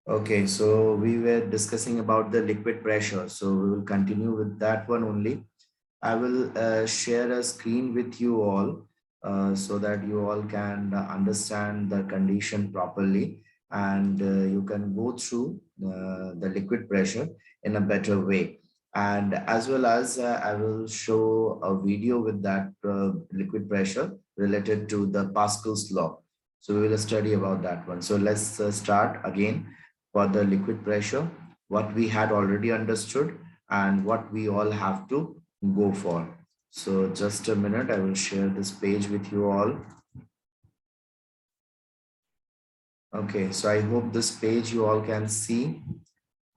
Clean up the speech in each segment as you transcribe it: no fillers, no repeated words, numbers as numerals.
Okay, so we were discussing about the liquid pressure. So we will continue with that one only. I will share a screen with you all so that you all can understand the condition properly, and you can go through the liquid pressure in a better way. And as well as I will show a video with that liquid pressure related to the Pascal's law. So we will study about that one. So let's start again for the liquid pressure, what we had already understood and what we all have to go for. So just a minute, I will share this page with you all. Okay, so I hope this page you all can see.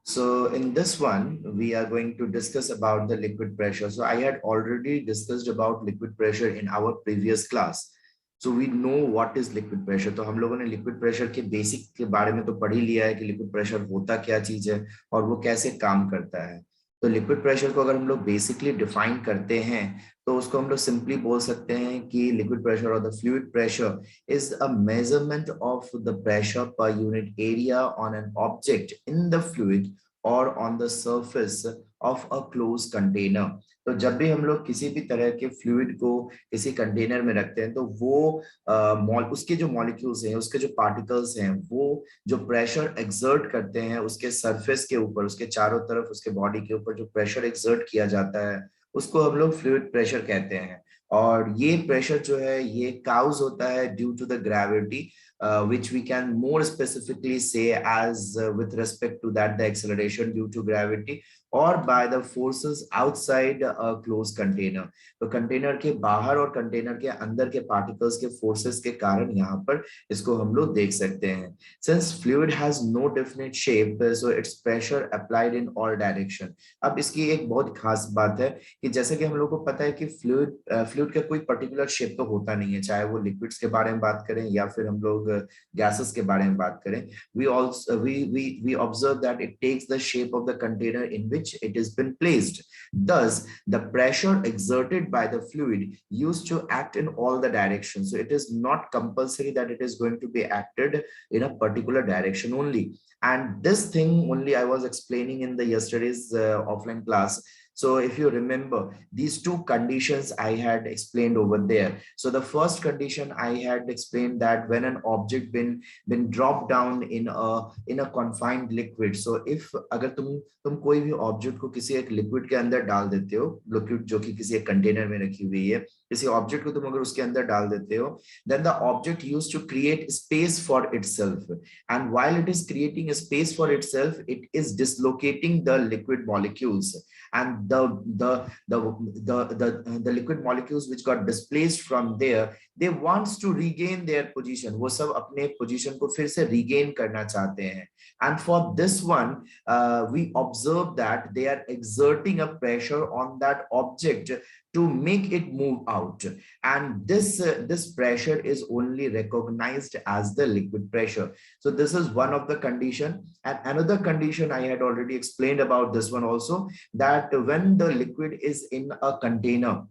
So in this one, we are going to discuss about the liquid pressure. So I had already discussed about liquid pressure in our previous class. So we know what is liquid pressure. तो हम लोगों ने liquid pressure के basic के बारे में तो पढ़ ही लिया है कि liquid pressure होता क्या चीज है और वो कैसे काम करता है. तो liquid pressure को अगर हम लोग basically define करते हैं तो उसको हम लोग simply बोल सकते हैं कि liquid pressure or the fluid pressure is a measurement of the pressure per unit area on an object in the fluid or on the surface of a closed container. तो जब भी हम लोग किसी भी तरह के फ्लूइड को किसी कंटेनर में रखते हैं तो वो उसके जो मॉलिक्यूल्स हैं, उसके जो पार्टिकल्स हैं, वो जो प्रेशर एक्सर्ट करते हैं उसके सरफेस के ऊपर, उसके चारों तरफ, उसके बॉडी के ऊपर जो प्रेशर एक्सर्ट किया जाता है उसको हम लोग फ्लूइड प्रेशर कहते हैं. और ये प्रेशर जो है ये काउज होता है due to the gravity, which we can more specifically say as with respect to that the acceleration due to gravity or by the forces outside a closed container. तो कंटेनर के बाहर और container के अंदर के particles के forces के कारण यहाँ पर इसको हम लोग देख सकते हैं. Since fluid has no definite shape, so its pressure applied in all direction. अब इसकी एक बहुत खास बात है कि जैसे कि हम लोग को पता है कि फ्लूइड का कोई पर्टिकुलर शेप तो होता नहीं है, चाहे वो लिक्विड्स के बारे में बात करें या फिर हम लोग गैसेस के बारे में बात करें. We observe that it takes the shape of the container in which it has been placed. Thus, the pressure exerted by the fluid used to act in all the directions. So it is not compulsory that it is going to be acted in a particular direction only. And this thing only I was explaining in the yesterday's offline class. So if you remember these two conditions I had explained over there. So the first condition I had explained that when an object been dropped down in a confined liquid. So if अगर तुम कोई भी object को किसी एक liquid के अंदर डाल देते हो, लिक्विड जो कि किसी एक कंटेनर में रखी हुई है, किसी ऑब्जेक्ट को तुम अगर उसके अंदर डाल देते हो, then the object used to create space for itself, and while it is creating a space for itself, it is dislocating the liquid molecules, and the liquid molecules which got displaced from there, they wants to regain their position. वो सब अपने position को फिर से regain करना चाहते हैं. And for this one, we observe that they are exerting a pressure on that object to make it move out, and this pressure is only recognized as the liquid pressure. So this is one of the condition, and another condition I had already explained about this one also, that when the liquid is in a container,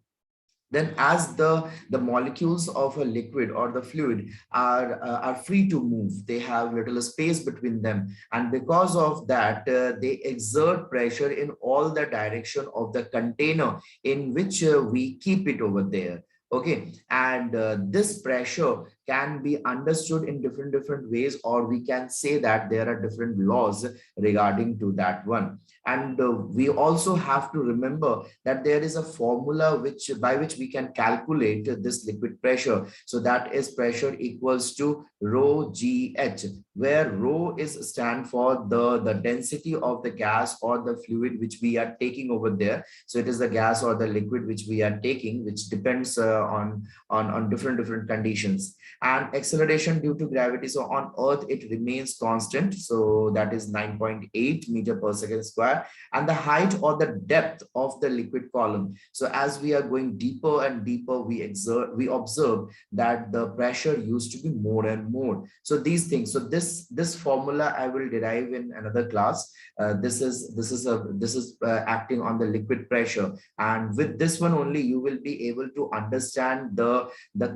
then as the molecules of a liquid or the fluid are free to move, they have little space between them, and because of that they exert pressure in all the direction of the container in which we keep it over there. Okay, and this pressure can be understood in different ways, or we can say that there are different laws regarding to that one. And we also have to remember that there is a formula which by which we can calculate this liquid pressure. So that is pressure equals to rho gh, where rho is stand for the density of the gas or the fluid which we are taking over there. So it is the gas or the liquid which we are taking, which depends on different conditions. And acceleration due to gravity, so on earth it remains constant, so that is 9.8 meter per second square. And the height or the depth of the liquid column, so as we are going deeper and deeper, we observe that the pressure used to be more and more. So these things, so this formula I will derive in another class. This is acting on the liquid pressure, and with this one only you will be able to understand the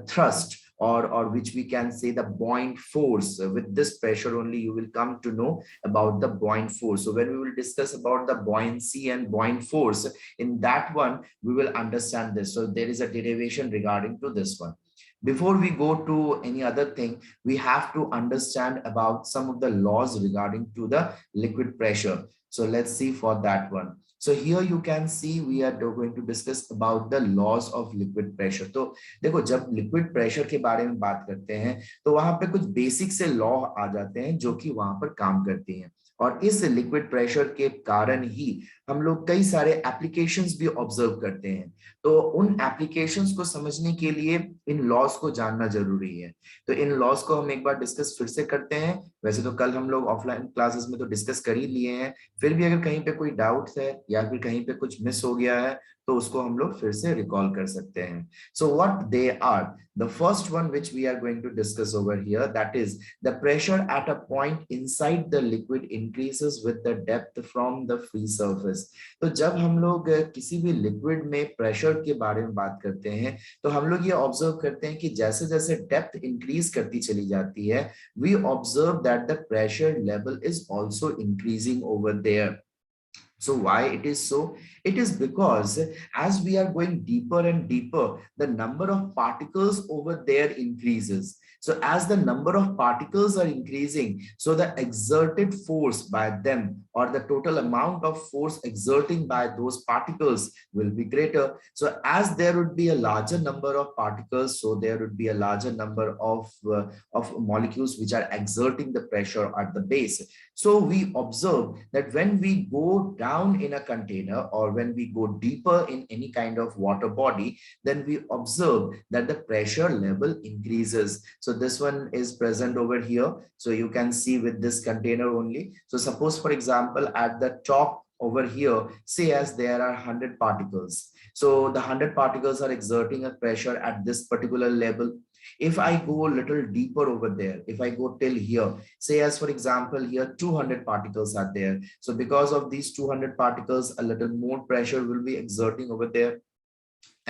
thrust or which we can say the buoyant force. With this pressure only you will come to know about the buoyant force. So when we will discuss about the buoyancy and buoyant force, in that one we will understand this. So there is a derivation regarding to this one. Before we go to any other thing, we have to understand about some of the laws regarding to the liquid pressure. So let's see for that one. So here you can see we are going to discuss about the laws of liquid pressure. तो देखो जब liquid pressure के बारे में बात करते हैं तो वहां पे कुछ बेसिक से लॉ आ जाते हैं जो कि वहां पर काम करती हैं, और इस लिक्विड प्रेशर के कारण ही हम लोग कई सारे एप्लीकेशंस भी ऑब्जर्व करते हैं। तो उन एप्लीकेशंस को समझने के लिए इन लॉस को जानना जरूरी है। तो इन लॉस को हम एक बार डिस्कस फिर से करते हैं। वैसे तो कल हम लोग ऑफलाइन क्लासेस में तो डिस्कस कर ही लिए हैं, फिर भी अगर कहीं पे कोई डाउट है या फिर कहीं पे कुछ मिस हो गया है तो उसको हम लोग फिर से रिकॉल कर सकते हैं। So what they are, the first one which we are going to discuss over here, that is the pressure at a point inside the liquid increases with the depth from the free surface। तो जब हम लोग किसी भी liquid में pressure के बारे में बात करते हैं तो हम लोग ये ऑब्जर्व करते हैं कि जैसे जैसे डेप्थ इंक्रीज करती चली जाती है, we observe that the pressure level is also increasing over there. So why it is so? It is because as we are going deeper and deeper, the number of particles over there increases. So as the number of particles are increasing, so the exerted force by them, or the total amount of force exerting by those particles, will be greater. So as there would be a larger number of particles, so there would be a larger number of molecules which are exerting the pressure at the base. So we observe that when we go down in a container, or when we go deeper in any kind of water body, then we observe that the pressure level increases. So this one is present over here. So you can see with this container only. So suppose for example at the top over here, say as there are 100 particles. So the 100 particles are exerting a pressure at this particular level. If I go a little deeper over there, if I go till here, say as for example here 200 particles are there. So because of these 200 particles, a little more pressure will be exerting over there.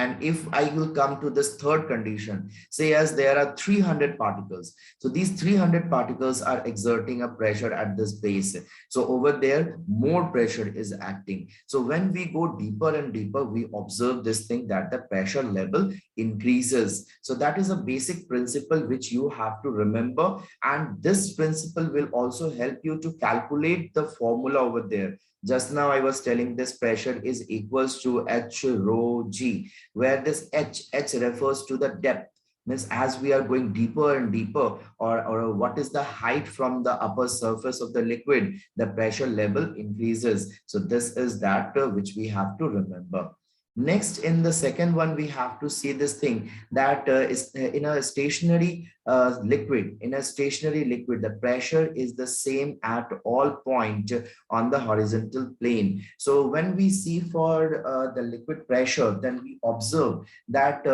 And if I will come to this third condition, say as there are 300 particles, so these 300 particles are exerting a pressure at this base. So over there more pressure is acting. So when we go deeper and deeper, we observe this thing that the pressure level increases. So that is a basic principle which you have to remember, and this principle will also help you to calculate the formula over there. Just now I was telling this pressure is equals to H rho G, where this H refers to the depth. Means as we are going deeper and deeper, or what is the height from the upper surface of the liquid, the pressure level increases. So this is that which we have to remember. Next, in the second one, we have to see this thing that is in a stationary liquid. In a stationary liquid, the pressure is the same at all point on the horizontal plane. So when we see for the liquid pressure, then we observe that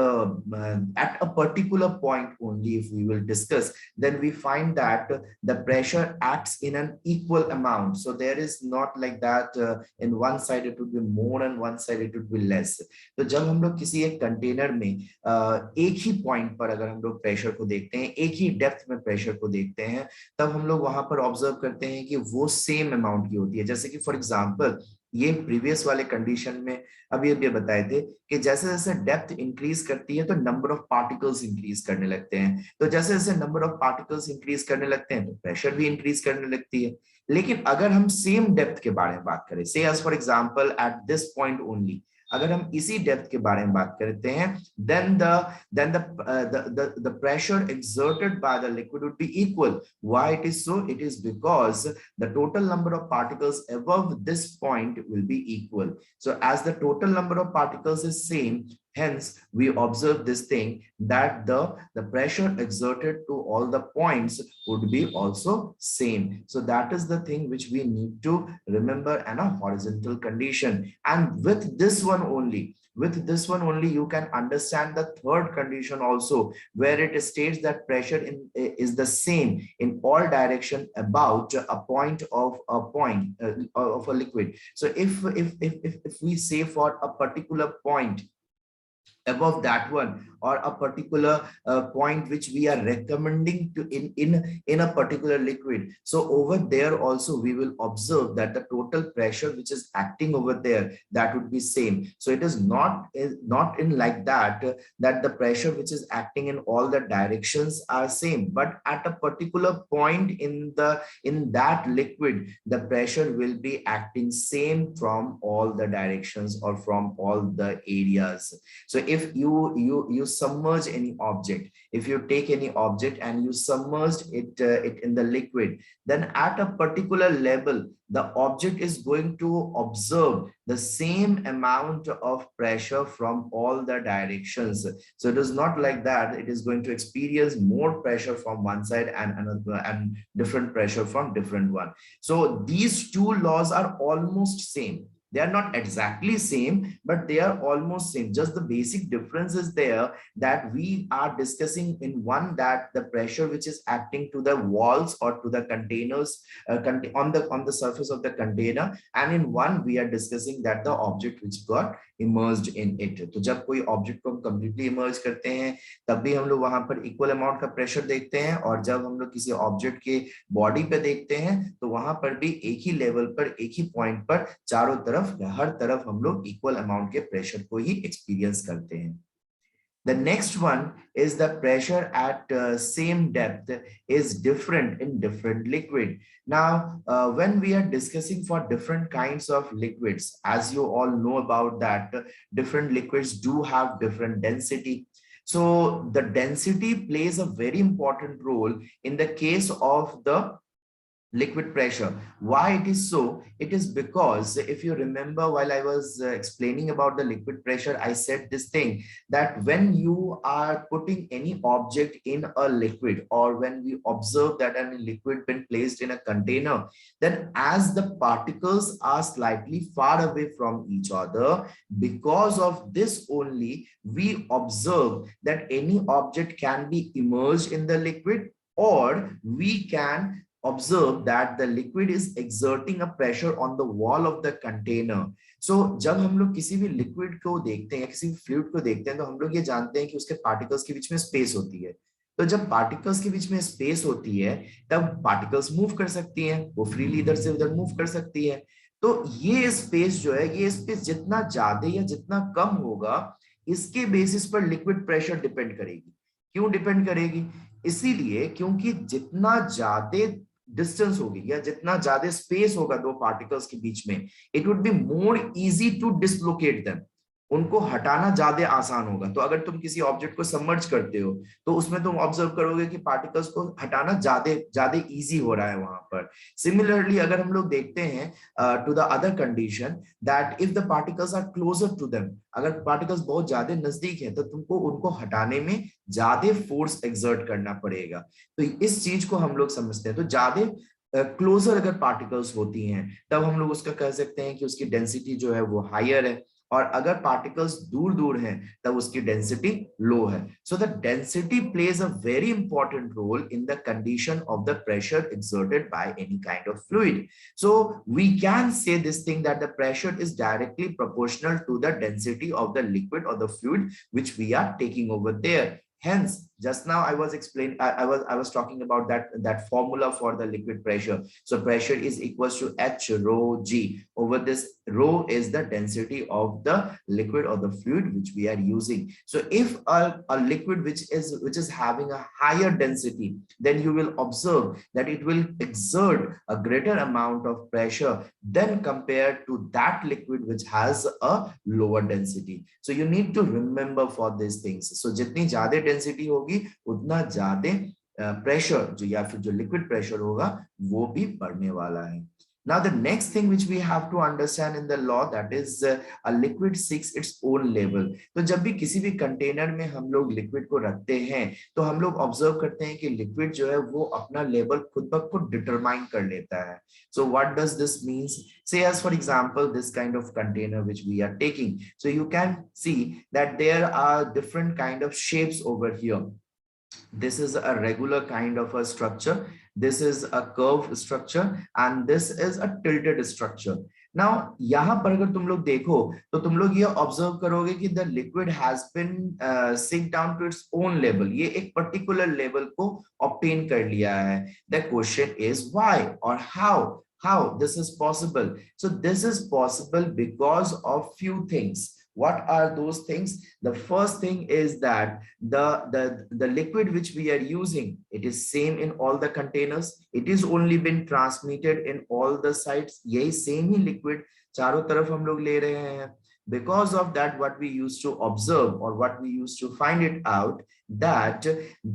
at a particular point only, if we will discuss, then we find that the pressure acts in an equal amount. So there is not like that in one side it would be more and one side it would be less. तो जब हम लोग किसी एक container में एक ही point पर अगर हम लोग प्रेशर को देखते हैं, एक ही डेप्थ में प्रेशर को देखते हैं, तब हम लोग वहां पर ऑब्जर्व करते हैं कि वो सेम अमाउंट की होती है। जैसे कि फॉर एग्जांपल ये प्रीवियस वाले कंडीशन में अभी अभी बताए थे कि जैसे जैसे डेप्थ इंक्रीज करती है तो नंबर ऑफ पार्टिकल्स इंक्रीज करने लगते हैं। तो जैसे जैसे नंबर ऑफ पार्टिकल्स इंक्रीज करने लगते हैं तो प्रेशर भी इंक्रीज करने लगती है। लेकिन अगर हम सेम डेप्थ के बारे में बात करें, से as for example at this point only, अगर हम इसी डेप्थ के बारे में बात करते हैं, then the pressure exerted by the liquid would be equal. Why it is so? It is because the total number of particles above this point will be equal. So as the total number of particles is same, hence we observe this thing that the pressure exerted to all the points would be also same. So that is the thing which we need to remember in a horizontal condition. And with this one only, you can understand the third condition also, where it states that pressure is the same in all direction about a point of a liquid. So if we say for a particular point above that one, or a particular point which we are recommending to in a particular liquid. So over there also we will observe that the total pressure which is acting over there, that would be same. So it is not in like that that the pressure which is acting in all the directions are same, but at a particular point in that liquid, the pressure will be acting same from all the directions or from all the areas. So if you submerge any object, if you take any object and you submerged it in the liquid, then at a particular level, the object is going to observe the same amount of pressure from all the directions. So it is not like that it is going to experience more pressure from one side and another, and different pressure from different one. So these two laws are almost same. They are not exactly same, but they are almost same. Just the basic difference is there, that we are discussing in one that the pressure which is acting to the walls or to the containers on the surface of the container, and in one we are discussing that the object which got immersed in it. तो जब कोई object को हम completely immerse करते हैं, तब भी हम लोग वहां पर इक्वल अमाउंट का प्रेशर देखते हैं, और जब हम लोग किसी ऑब्जेक्ट के बॉडी पे देखते हैं तो वहां पर भी एक ही लेवल पर, एक ही पॉइंट पर चारों तरफ, हर तरफ हम लोग इक्वल अमाउंट के प्रेशर को ही एक्सपीरियंस करते हैं. The next one is the pressure at same depth is different in different liquid. Now, when we are discussing for different kinds of liquids, as you all know about that, different liquids do have different density. So the density plays a very important role in the case of the liquid pressure. Why it is so? It is because if you remember, while I was explaining about the liquid pressure, I said this thing, that when you are putting any object in a liquid, or when we observe that a liquid been placed in a container, then as the particles are slightly far away from each other, because of this only we observe that any object can be immersed in the liquid, or we can observe that the liquid is exerting a pressure on the wall of the container. So जब हम लोग किसी भी liquid को देखते हैं, किसी भी फ्लूइड को देखते हैं, तो हम लोग ये जानते हैं कि उसके पार्टिकल्स के बीच में स्पेस होती है. तो जब पार्टिकल्स के बीच में स्पेस होती है, तब पार्टिकल्स मूव कर सकती हैं, वो फ्रीली इधर से उधर मूव कर सकती है. तो ये स्पेस जो है, ये स्पेस जितना ज्यादा या जितना कम होगा, इसके बेसिस पर लिक्विड प्रेशर डिपेंड करेगी. क्यों डिपेंड करेगी? इसीलिए क्योंकि जितना ज्यादा डिस्टेंस होगी या जितना ज्यादा स्पेस होगा दो पार्टिकल्स के बीच में, it would be more easy to dislocate them. उनको हटाना ज्यादा आसान होगा. तो अगर तुम किसी ऑब्जेक्ट को सबमर्ज करते हो, तो उसमें तुम ऑब्जर्व करोगे कि पार्टिकल्स को हटाना ज्यादा ज्यादा इजी हो रहा है वहां पर. सिमिलरली अगर हम लोग देखते हैं to the other condition, that if the particles are closer to them, अगर पार्टिकल्स बहुत ज्यादा नजदीक है, तो तुमको उनको हटाने में ज्यादा फोर्स एक्सर्ट करना पड़ेगा. तो इस चीज को हम लोग समझते हैं. तो ज्यादा क्लोजर अगर पार्टिकल्स होती हैं, तब हम लोग उसका कह सकते हैं कि उसकी डेंसिटी जो है वो हायर है, और अगर पार्टिकल्स दूर दूर हैं, तब उसकी डेंसिटी लो है. So the density plays a very important role in the condition of the pressure exerted by any kind of fluid. So we can say this thing, that the pressure is directly proportional to the density of the liquid or the fluid which we are taking over there. Hence, just now I was explaining, I was talking about that formula for the liquid pressure. So pressure is equals to H rho G. Over this, rho is the density of the liquid or the fluid which we are using. So if a liquid which is having a higher density, then you will observe that it will exert a greater amount of pressure than compared to that liquid which has a lower density. So you need to remember for these things. So जितनी ज़्यादा density होगी, उतना ज्यादा pressure जो या फिर जो liquid pressure होगा, वो भी बढ़ने वाला है. Now the next thing which we have to understand in the law, that is a liquid seeks its own level. तो जब भी किसी भी कंटेनर में हम लोग लिक्विड को रखते हैं, तो हम लोग ऑब्जर्व करते हैं कि लिक्विड जो है वो अपना लेवल खुद ब खुद डिटरमाइन कर लेता है. So what does this means? Say as for example this kind of container which we are taking. So you can see that there are different kind of shapes over here. This is a regular kind of a structure, this is a curved structure, and this is a tilted structure. Now यहाँ पर अगर तुम लोग देखो तो तुम लोग ये ऑब्जर्व करोगे कि the liquid has been sink down to its own level, ये एक पर्टिकुलर लेवल को ऑब्टेन कर लिया है। द क्वेश्चन इज व्हाई और how this is possible. So this is possible because of few things. What are those things? The first thing is that the liquid which we are using, it is same in all the containers. It is only been transmitted in all the sites. यही same ही liquid चारों तरफ हम लोग ले रहे हैं. Because of that, what we used to observe or what we used to find it out, that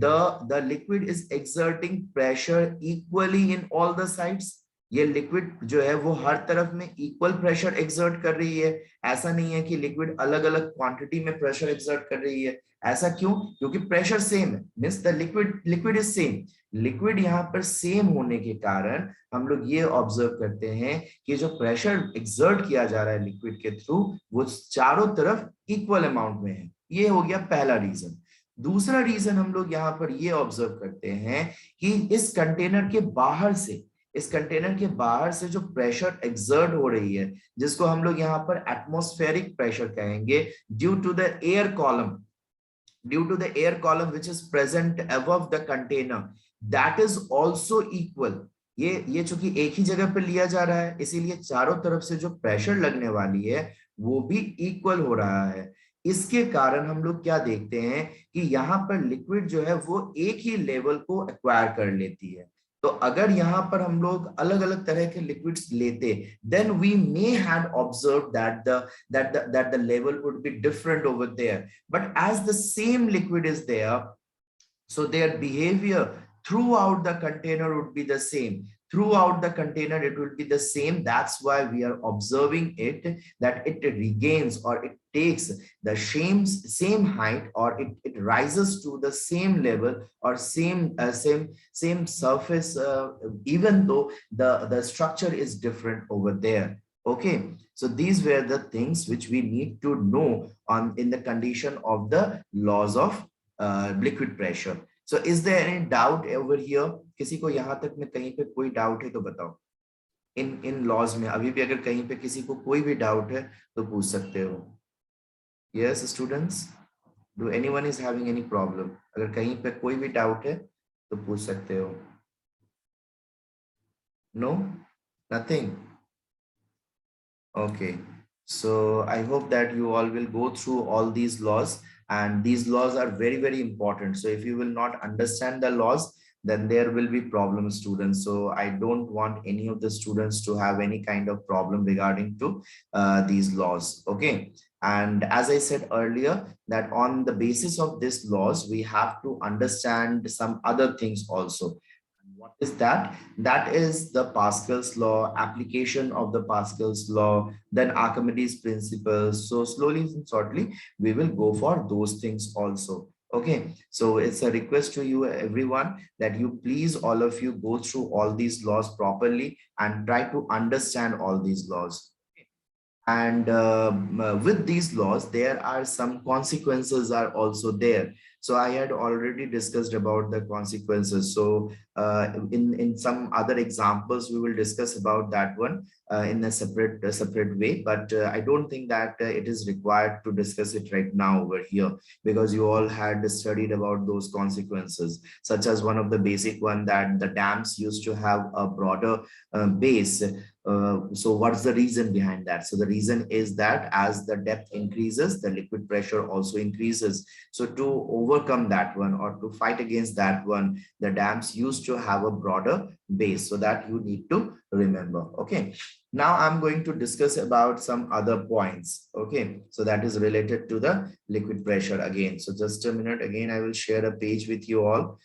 the liquid is exerting pressure equally in all the sites. ये liquid जो है वो हर तरफ में इक्वल प्रेशर एक्सर्ट कर रही है. ऐसा नहीं है कि लिक्विड अलग अलग क्वांटिटी में प्रेशर एक्सर्ट कर रही है. ऐसा क्यों? क्योंकि प्रेशर सेम है, means the liquid is same. Liquid यहाँ पर सेम होने के कारण हम लोग ये ऑब्जर्व करते हैं कि जो प्रेशर एक्सर्ट किया जा रहा है लिक्विड के थ्रू वो चारों तरफ इक्वल अमाउंट में है. ये हो गया पहला रीजन. दूसरा रीजन हम लोग यहाँ पर ये ऑब्जर्व करते हैं कि इस कंटेनर के बाहर से जो प्रेशर एक्सर्ट हो रही है, जिसको हम लोग यहाँ पर एटमॉस्फेरिक प्रेशर कहेंगे, due to the air column which is present above the container, that is also equal. ये चूंकि एक ही जगह पर लिया जा रहा है, इसीलिए चारों तरफ से जो प्रेशर लगने वाली है वो भी इक्वल हो रहा है. इसके कारण हम लोग क्या देखते हैं कि यहाँ पर लिक्विड जो है वो एक ही लेवल को एक्वायर कर लेती है. तो अगर यहाँ पर हम लोग अलग अलग तरह के लिक्विड्स लेते, then we may had observed that the level would be different over there. But as the same liquid is there, so their behavior throughout the container would be the same. Throughout the container it will be the same. That's why we are observing it, that it regains or it takes the same height, or it rises to the same level or same surface, even though the structure is different over there. Okay, so these were the things which we need to know in the condition of the laws of liquid pressure. So is there any doubt over here? किसी को यहाँ तक में कहीं पे कोई doubt है तो बताओ. इन लॉज में अभी भी अगर कहीं पे किसी को कोई भी डाउट है तो पूछ सकते हो. Yes, students, do anyone is having any problem? अगर कहीं पे कोई भी डाउट है तो पूछ सकते हो. No, nothing. Okay, so I hope that you all will go through all these laws, and these laws are very important. So if you will not understand the laws, then there will be problems, students. So I don't want any of the students to have any kind of problem regarding to these laws. Okay, and as I said earlier, that on the basis of these laws we have to understand some other things also. What is that? That is the Pascal's law, application of the Pascal's law, then Archimedes principles. So slowly and shortly, we will go for those things also. Okay, so it's a request to you everyone that you please, all of you, go through all these laws properly and try to understand all these laws. And with these laws, there are some consequences are also there. So I had already discussed about the consequences. So in some other examples, we will discuss about that one in a separate way. But I don't think that it is required to discuss it right now over here, because you all had studied about those consequences, such as one of the basic one, that the dams used to have a broader base. So what's the reason behind that? So the reason is that as the depth increases, the liquid pressure also increases. So to overcome that one, or to fight against that one, the dams used to have a broader base. So that you need to remember. Okay, now I'm going to discuss about some other points. Okay, so that is related to the liquid pressure again. So just a minute, again I will share a page with you all.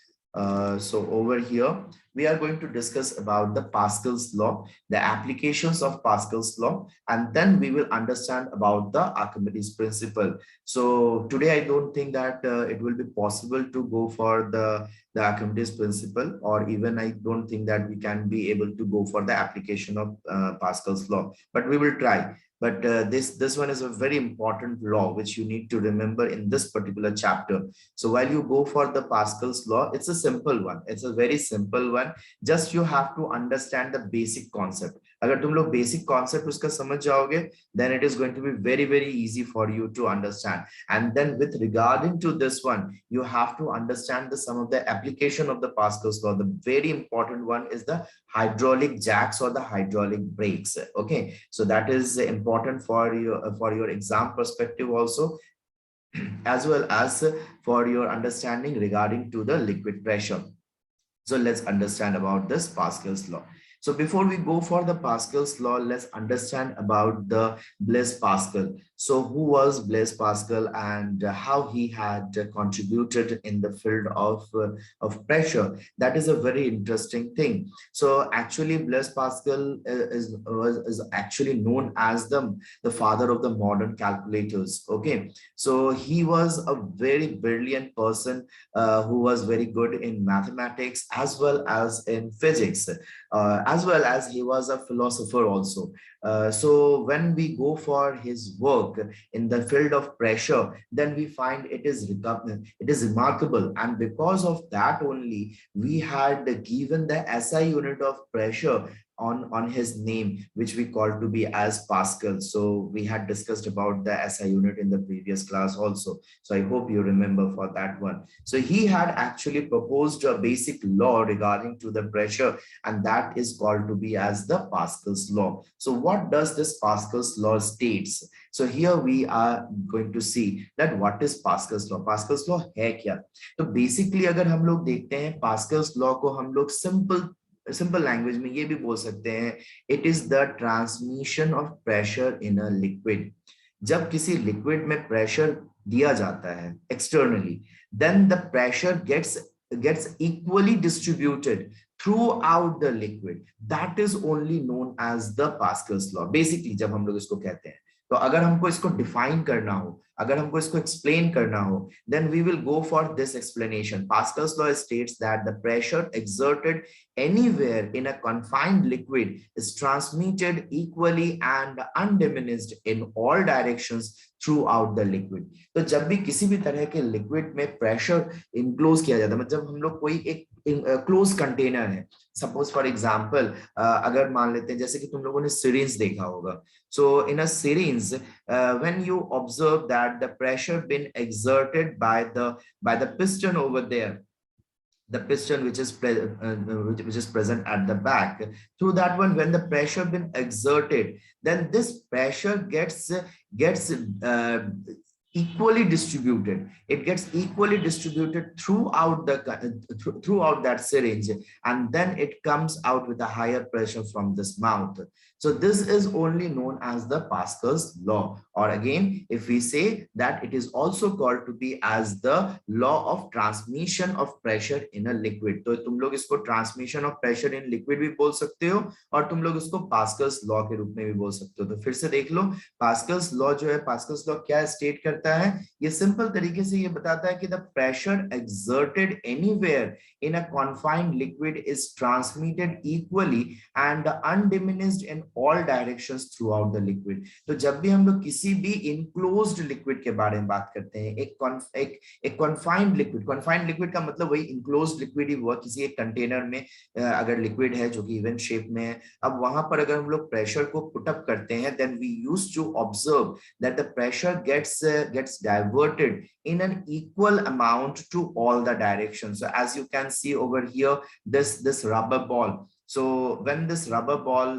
So over here, we are going to discuss about the Pascal's law, the applications of Pascal's law, and then we will understand about the Archimedes principle. So today, I don't think that it will be possible to go for the Archimedes principle, or even I don't think that we can be able to go for the application of Pascal's law, but we will try. But this one is a very important law which you need to remember in this particular chapter. So while you go for the Pascal's law, it's a simple one. It's a very simple one. Just you have to understand the basic concept. अगर तुम लोग basic concept उसका समझ जाओगे, then it is going to be very very easy for you to understand. And then with regarding to this one, you have to understand some of the application of the Pascal's law. The very important one is the hydraulic jacks or the hydraulic brakes. Okay, so that is important for your exam perspective also, as well as for your understanding regarding to the liquid pressure. So let's understand about this Pascal's law. So before we go for the Pascal's law, let's understand about the Blaise Pascal. So who was Blaise Pascal and how he had contributed in the field of pressure? That is a very interesting thing. So actually Blaise Pascal is actually known as the father of the modern calculators. Okay, so he was a very brilliant person who was very good in mathematics as well as in physics, as well as he was a philosopher also. So when we go for his work in the field of pressure, then we find it is remarkable, and because of that only we had given the SI unit of pressure on his name, which we call to be as Pascal. So we had discussed about the SI unit in the previous class also, so I hope you remember for that one. So he had actually proposed a basic law regarding to the pressure, and that is called to be as the Pascal's law. So what does this Pascal's law states? So here we are going to see that what is Pascal's law. Pascal's law है क्या? तो basically अगर हम लोग देखते हैं Pascal's law को हम लोग सिंपल लैंग्वेज में ये भी बोल सकते हैं, it is the transmission of pressure in a liquid. जब किसी लिक्विड में प्रेशर दिया जाता है externally, then the pressure gets equally distributed throughout the liquid. That is only known as the Pascal's law. Basically जब हम लोग इसको कहते हैं, तो अगर हमको इसको डिफाइन करना हो, अगर हमको इसको एक्सप्लेन करना हो, then we will go for this explanation. Pascal's law states that the pressure exerted anywhere in a confined liquid is transmitted equally and undiminished in all directions throughout the liquid. तो जब भी किसी भी तरह के liquid में pressure enclose किया जाता है, मतलब हम लोग कोई एक क्लोज कंटेनर है, सपोज फॉर एग्जांपल अगर मान लेते हैं जैसे कि तुम लोगों ने सिरिंज देखा होगा. So in a syringe, when you observe that the pressure been exerted by the piston over there, the piston which is present at the back, through that one, when the pressure been exerted, then this pressure gets equally distributed. It gets equally distributed throughout throughout that syringe, and then it comes out with a higher pressure from this mouth. So this is only known as the Pascal's law, or again, if we say that it is also called to be as the law of transmission of pressure in a liquid. तो तुम लोग इसको transmission of pressure in liquid भी बोल सकते हो, और तुम लोग इसको Pascal's law के रूप में भी बोल सकते हो. तो फिर से देख लो, Pascal's law जो है, Pascal's law क्या स्टेट करता है? ये सिंपल तरीके से ये बताता है कि the pressure exerted anywhere in a confined liquid is transmitted equally and undiminished in all directions throughout the liquid. तो जब भी हम लोग किसी भी इनक्लोज्ड लिक्विड के बारे में बात करते हैं, एक कॉन्फाइंड लिक्विड का मतलब वही इनक्लोज्ड लिक्विड ही हुआ. किसी एक कंटेनर में अगर लिक्विड है जो कि इवन शेप में है, अब वहां पर अगर हम लोग प्रेशर को पुट अप करते हैं, then we used to observe that the pressure gets diverted in an equal amount to all the directions. So as you can see over here, this rubber ball. So when this rubber ball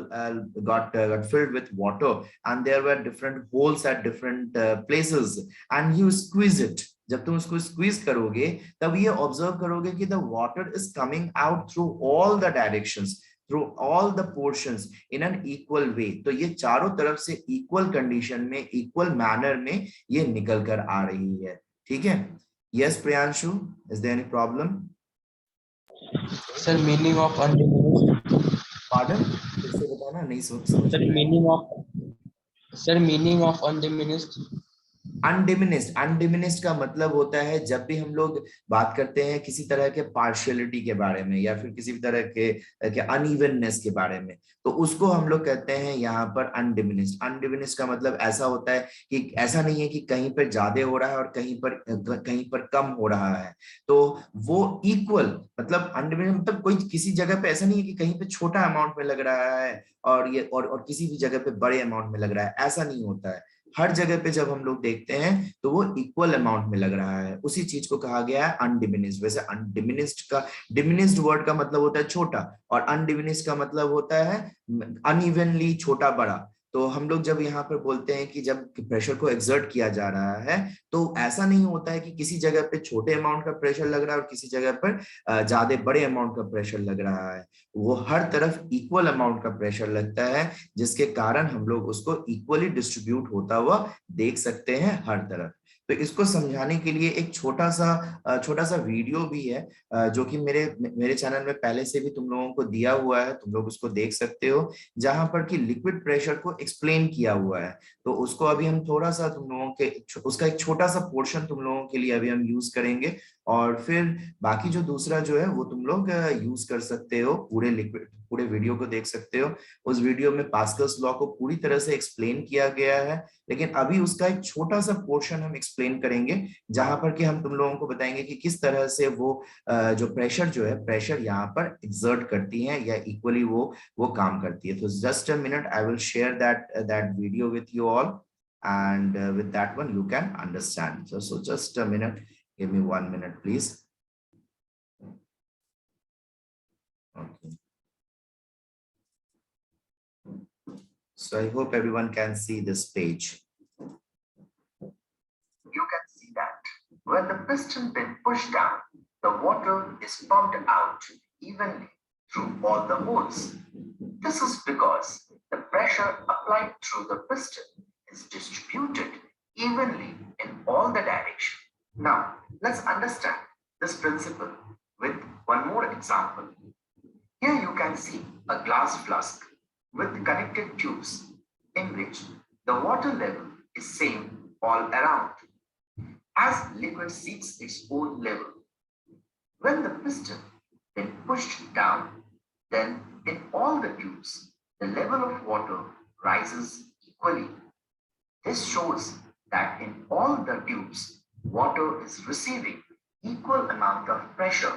got filled with water, and there were different holes at different places, and you squeeze it. जब तुम उसको squeeze करोगे, तब ये observe करोगे कि the water is coming out through all the directions, through all the portions in an equal way. तो ये चारों तरफ से equal condition में, equal manner में ये निकल कर आ रही है. ठीक है? Yes, Priyanshu, is there any problem? Sir, meaning of undiminished. Pardon? फिर से बताना, नहीं समझ. Sir, meaning of undiminished. अनडिमिनिस्ड का मतलब होता है जब भी हम लोग बात करते हैं किसी तरह के पार्शियलिटी के बारे में या फिर किसी भी तरह के अनइवननेस के बारे में, तो उसको हम लोग कहते हैं यहाँ पर अनडिमिनिस्ड का मतलब ऐसा होता है कि ऐसा नहीं है कि कहीं पर ज्यादा हो रहा है और कहीं पर कम हो रहा है, तो वो इक्वल, मतलब अनडिमिनिस्ड मतलब कोई किसी जगह पे ऐसा नहीं है कि कहीं पे छोटा अमाउंट में लग रहा है और ये और किसी भी जगह पे बड़े अमाउंट में लग रहा है, ऐसा नहीं होता है। हर जगह पे जब हम लोग देखते हैं तो वो इक्वल अमाउंट में लग रहा है, उसी चीज को कहा गया है अनडिमिनिस्ड। वैसे डिमिनिस्ड वर्ड का मतलब होता है छोटा, और अनडिमिनिस्ड का मतलब होता है अनइवनली छोटा बड़ा। तो हम लोग जब यहाँ पर बोलते हैं कि जब प्रेशर को एक्सर्ट किया जा रहा है, तो ऐसा नहीं होता है कि किसी जगह पे छोटे अमाउंट का प्रेशर लग रहा है और किसी जगह पर ज्यादा बड़े अमाउंट का प्रेशर लग रहा है। वो हर तरफ इक्वल अमाउंट का प्रेशर लगता है, जिसके कारण हम लोग उसको इक्वली डिस्ट्रीब्यूट होता हुआ देख सकते हैं हर तरफ। तो इसको समझाने के लिए एक छोटा सा वीडियो भी है, जो कि मेरे मेरे चैनल में पहले से भी तुम लोगों को दिया हुआ है, तुम लोग उसको देख सकते हो, जहां पर कि लिक्विड प्रेशर को एक्सप्लेन किया हुआ है। तो उसको अभी हम थोड़ा सा तुम लोगों के उसका एक छोटा सा पोर्शन तुम लोगों के लिए अभी हम यूज करेंगे, और फिर बाकी जो दूसरा जो है वो तुम लोग यूज कर सकते हो, पूरे वीडियो को देख सकते हो। उस वीडियो में पास्कल्स लॉ को पूरी तरह से एक्सप्लेन किया गया है, लेकिन अभी उसका एक छोटा सा पोर्शन हम एक्सप्लेन करेंगे, जहां पर कि हम तुम लोगों को बताएंगे कि किस तरह से वो जो प्रेशर यहाँ पर एक्सर्ट करती है या इक्वली वो काम करती है। तो just a minute, I will share that video with you all, and with that one you can understand. So just a minute, give me 1 minute please. Okay, so I hope everyone can see this page. You can see that when the piston pin pushed down, the water is pumped out evenly through all the holes. This is because the pressure applied through the piston is distributed evenly in all the directions. Now, let's understand this principle with one more example. Here you can see a glass flask with connected tubes in which the water level is same all around. As liquid seeks its own level, when the piston is pushed down, then in all the tubes, the level of water rises equally. This shows that in all the tubes, water is receiving equal amount of pressure.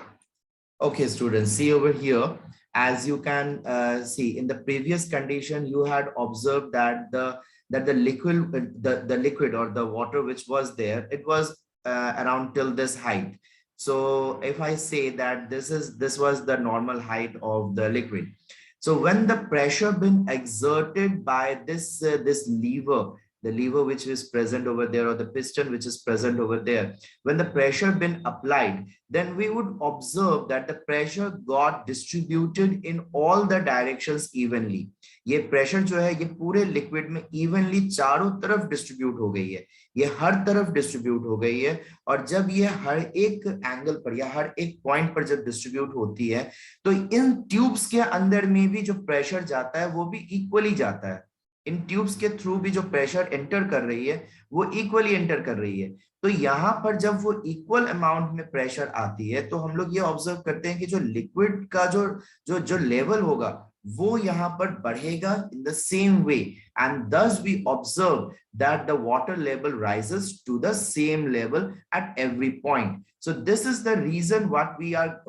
Okay, students, see over here, as you can see in the previous condition, you had observed that the liquid or the water which was there, it was around till this height. So if I say that this was the normal height of the liquid, so when the pressure been exerted by this lever, the lever which is present over there, or the piston which is present over there, when the pressure been applied, then we would observe that the pressure got distributed in all the directions evenly. ये pressure जो है ये पूरे liquid में evenly चारों तरफ distribute हो गई है, ये हर तरफ distribute हो गई है। और जब ये हर एक एंगल पर या हर एक पॉइंट पर जब डिस्ट्रीब्यूट होती है, तो इन ट्यूब्स के अंदर में भी जो प्रेशर जाता है वो भी इक्वली जाता है। इन ट्यूब्स के थ्रू भी जो प्रेशर एंटर कर रही है वो इक्वली एंटर कर रही है। तो यहाँ पर जब वो इक्वल अमाउंट में प्रेशर आती है, तो हम लोग ये ऑब्जर्व करते हैं कि जो लिक्विड का जो लेवल होगा वो यहाँ पर बढ़ेगा in the same way, and thus we observe that the water level rises to the same level at every point. So this is the reason what we are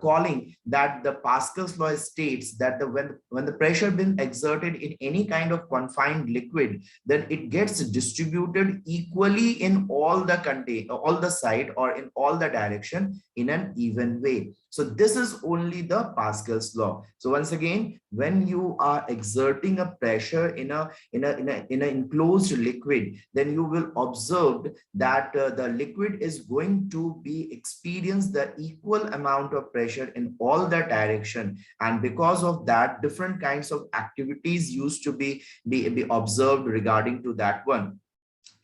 calling that the Pascal's law states that when the pressure been exerted in any kind of confined liquid, then it gets distributed equally in all the side or in all the direction in an even way. So this is only the Pascal's law. So once again, when you are exerting a pressure in an enclosed liquid, then you will observe that the liquid is going to be experience the equal amount of pressure in all the direction, and because of that, different kinds of activities used to be observed regarding to that one,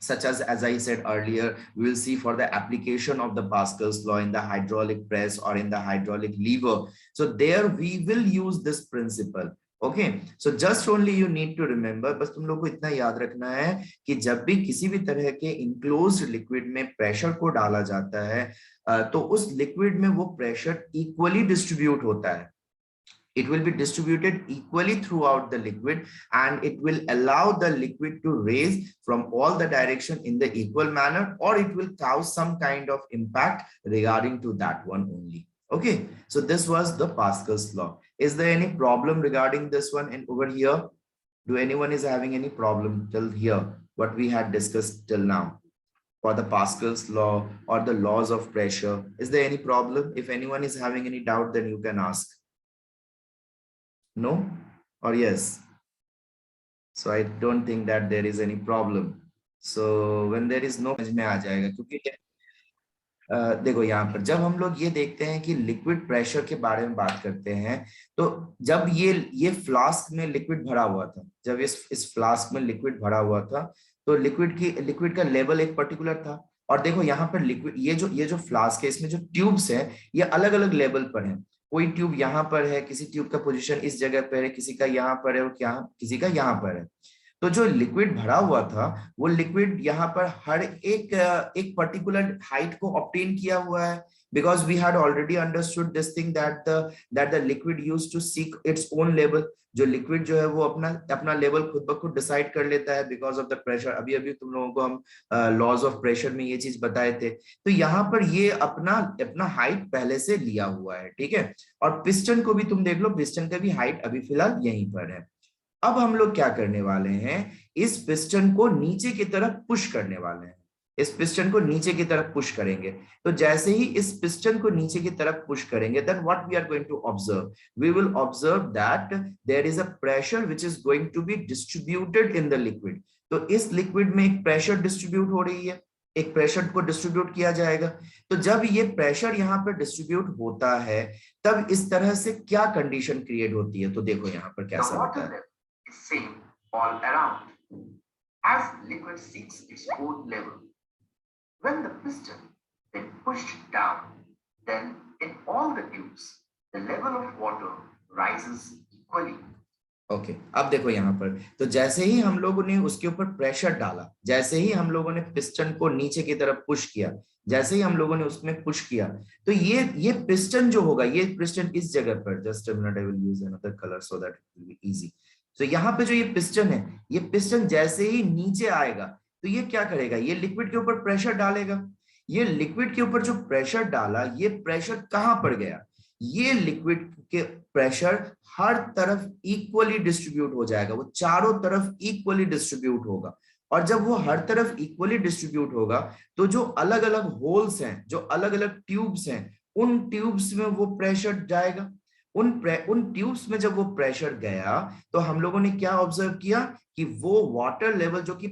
such as I said earlier, we will see for the application of the Pascal's law in the hydraulic press or in the hydraulic lever. So there we will use this principle. Okay, so just only you need to remember, बस तुम लोग को इतना याद रखना है कि जब भी किसी भी तरह के इनक्लोज्ड लिक्विड में प्रेशर को डाला जाता है तो उस लिक्विड में वो प्रेशर इक्वली डिस्ट्रीब्यूट होता है. It will be distributed equally throughout the liquid, and it will allow the liquid to raise from all the direction in the equal manner, or it will cause some kind of impact regarding to that one only. Okay, so this was the Pascal's law. Is there any problem regarding this one and over here? Do anyone is having any problem till here, what we had discussed till now for the Pascal's law or the laws of pressure? Is there any problem? If anyone is having any doubt, then you can ask. No or yes? So I don't think that there is any problem. So when there is no, समझ में आ जाएगा, क्योंकि देखो यहाँ पर जब हम लोग ये देखते हैं कि लिक्विड प्रेशर के बारे में बात करते हैं, तो जब ये फ्लास्क में लिक्विड भरा हुआ था, जब इस फ्लास्क में लिक्विड भरा हुआ था, तो लिक्विड का लेवल एक पर्टिकुलर था. और देखो यहाँ पर लिक्विड, ये जो फ्लास्क है, इसमें जो ट्यूब्स है ये अलग अलग लेवल पर है. कोई ट्यूब यहाँ पर है, किसी ट्यूब का पोजीशन इस जगह पर है, किसी का यहाँ पर है और किसी का यहाँ पर है. तो जो लिक्विड भरा हुआ था वो लिक्विड यहाँ पर हर एक पर्टिकुलर हाइट को ऑब्टेन किया हुआ है, because we had already understood this thing that the liquid used to seek its own level. जो लिक्विड जो है वो अपना लेवल खुद ब खुद डिसाइड कर लेता है बिकॉज ऑफ द प्रेशर. अभी तुम लोगों को हम लॉज ऑफ प्रेशर में ये चीज बताए थे. तो यहाँ पर ये अपना हाइट पहले से लिया हुआ है, ठीक है. और पिस्टन को भी तुम देख लो, पिस्टन का भी हाइट अभी फिलहाल यहीं पर है. अब हम लोग क्या करने वाले हैं, इस पिस्टन को नीचे की तरफ पुश करने वाले हैं. इस पिस्टन को नीचे की तरफ पुश करेंगे. तो जैसे ही इस पिस्टन को नीचे की तरफ पुश करेंगे, then what we are going to observe, we will observe that there is a pressure which is going to be distributed in the liquid. तो इस लिक्विड में एक प्रेशर डिस्ट्रीब्यूट हो रही है, एक प्रेशर को डिस्ट्रीब्यूट किया जाएगा. तो जब ये प्रेशर यहाँ पर डिस्ट्रीब्यूट होता है, तब इस तरह से क्या कंडीशन क्रिएट होती है. तो देखो यहाँ पर कैसा होता है. Same all around as liquid seeks its own level. When the piston is pushed down, then in all the tubes, the level of water rises equally. Okay, अब देखो यहाँ पर, तो जैसे ही हम लोगों ने उसके ऊपर प्रेशर डाला, जैसे ही हम लोगों ने पिस्टन को नीचे की तरफ पुश किया, जैसे ही हम लोगों ने उसमें पुश किया, तो ये पिस्टन जो होगा, ये पिस्टन इस जगह पर, just a minute, I will use another colour so that it will be easy. तो यहाँ पे जो ये पिस्टन है, ये पिस्टन जैसे ही नीचे आएगा, तो ये क्या करेगा, ये लिक्विड के ऊपर प्रेशर डालेगा. ये लिक्विड के ऊपर जो प्रेशर डाला, ये प्रेशर कहां पर गया, ये लिक्विड के प्रेशर हर तरफ इक्वली डिस्ट्रीब्यूट हो जाएगा, वो चारों तरफ इक्वली डिस्ट्रीब्यूट होगा. और जब वो हर तरफ इक्वली डिस्ट्रीब्यूट होगा, तो जो अलग अलग होल्स हैं, जो अलग अलग ट्यूब्स हैं, उन ट्यूब्स में वो प्रेशर जाएगा. उन ट्यूब्स में जब वो प्रेशर गया, तो हम लोगों ने क्या ऑब्जर्व किया कि वो वाटर लेवल जो कि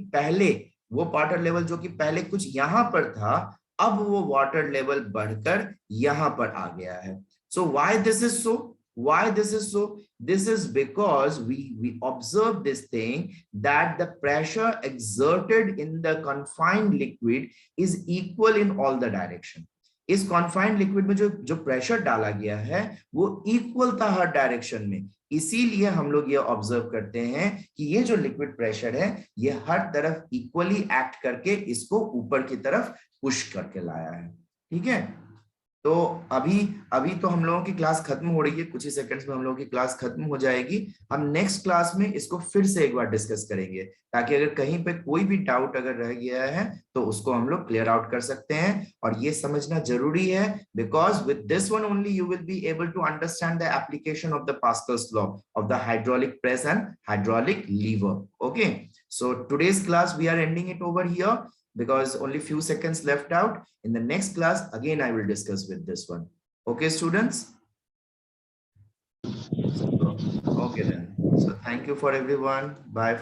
पहले कुछ यहां पर था, अब वो वाटर लेवल बढ़कर यहां पर आ गया है. So why this is so, why this is so? This is because we observe this thing that the pressure exerted in the confined liquid is equal in all the direction. इस confined liquid में जो pressure डाला गया है वो equal था हर direction में. इसीलिए हम लोग ये ऑब्जर्व करते हैं कि ये जो लिक्विड प्रेशर है, ये हर तरफ इक्वली एक्ट करके इसको ऊपर की तरफ पुश करके लाया है. ठीक है, तो अभी तो हम लोगों की क्लास खत्म हो रही है, कुछ ही सेकंड्स में हम लोगों की क्लास खत्म हो जाएगी. हम नेक्स्ट क्लास में इसको फिर से एक बार डिस्कस करेंगे, ताकि अगर कहीं पे कोई भी डाउट अगर रह गया है तो उसको हम लोग क्लियर आउट कर सकते हैं. और ये समझना जरूरी है, because with this one only you will be able to understand the application of the Pascal's law of the hydraulic press and hydraulic lever. Okay, so today's class we are ending it over here, because only few seconds left out. In the next class, again, I will discuss with this one. Okay, students? Okay then. So thank you for everyone. Bye.